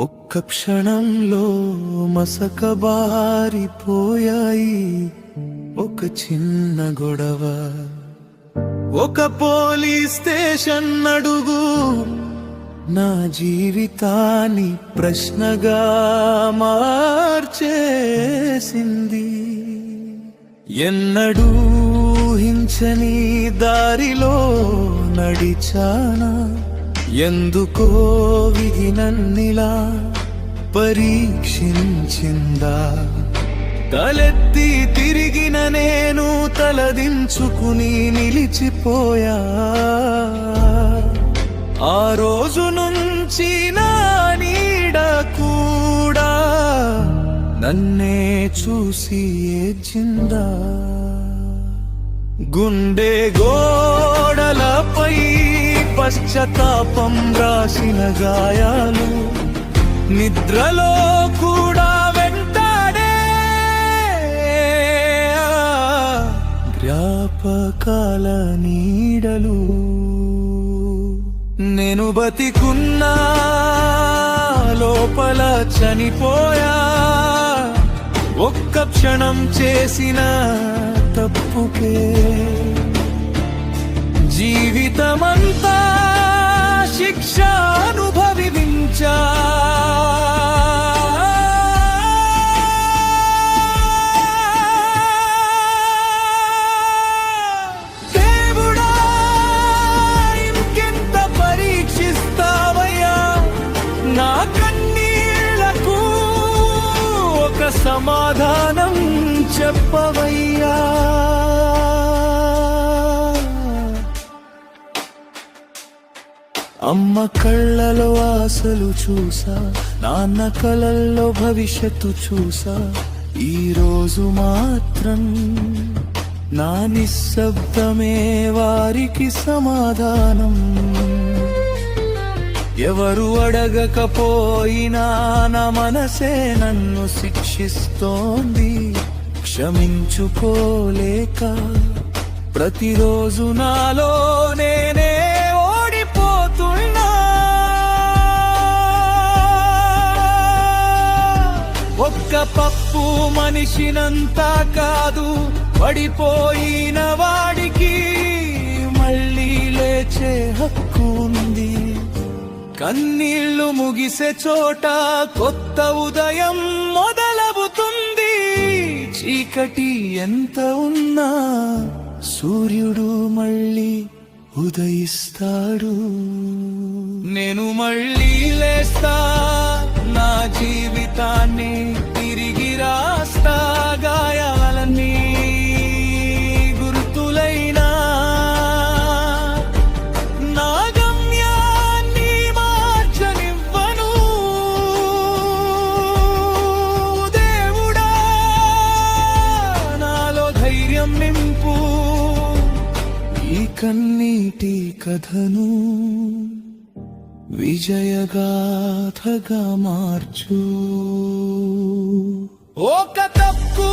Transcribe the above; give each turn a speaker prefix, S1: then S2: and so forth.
S1: ఒక్క క్షణంలో మసకబారిపోయాయి ఒక చిన్న గొడవ. ఒక పోలీస్ స్టేషన్ అడుగు నా జీవితాన్ని ప్రశ్నగా మార్చేసింది. ఎన్నడూ ఊహించని దారిలో నడిచానా, ఎందుకో విధి నన్నిలా పరీక్షించిందా. తలెత్తి తిరిగిన నేను తలదించుకుని నిలిచిపోయా. ఆ రోజు నుంచి నా నీడ కూడా నన్నే చూసి ఏడ్చిందా. గుండె గోడలపై పశ్చాత్తాపం రాసిన గాయాలు నిద్రలో కూడా వెంటాడే జ్ఞాపకాల నీడలు. నేను బతికున్నా లోపల చనిపోయా ఒక్క క్షణం చేసిన తప్పుకే. జీవితమంతా శిక్ష అనుభవించా. దేవుడా ఇంకెంత పరీక్షిస్తావయ్యా, నా కన్నీళ్లకు ఒక సమాధానం చెప్పవయ్యా. అమ్మ కళ్ళలో ఆశలు చూసా, నాన్న కలల్లో భవిష్యత్తు చూసా. ఈ రోజు మాత్రం నా నిశ్శబ్దమే వారికి సమాధానం. ఎవరు అడగకపోయినా నా మనసే నన్ను శిక్షిస్తోంది. క్షమించుకోలేక ప్రతిరోజు నాలో నేనే ఓడిపోతున్నా. ఒక్క పప్పు మనిషినంతా కాదు, పడిపోయిన వాడికి మళ్ళీ లేచే హక్కు ఉంది. కన్నీళ్లు ముగిసే చోట కొత్త ఉదయం మొదలవుతుంది. చీకటి ఎంత ఉన్నా సూర్యుడు మళ్ళీ ఉదయిస్తాడు. నేను మళ్ళీ లేస్తా, నా జీవితాన్ని తిరిగి రాస్తా. గాయాలన్నీ గుర్తులైనా నా గమ్యాన్ని మార్చనివ్వను. దేవుడా నాలో ధైర్యం నింపు, ఈ కన్నీటి కథను విజయగాథగా మార్చు. ఒక తప్పు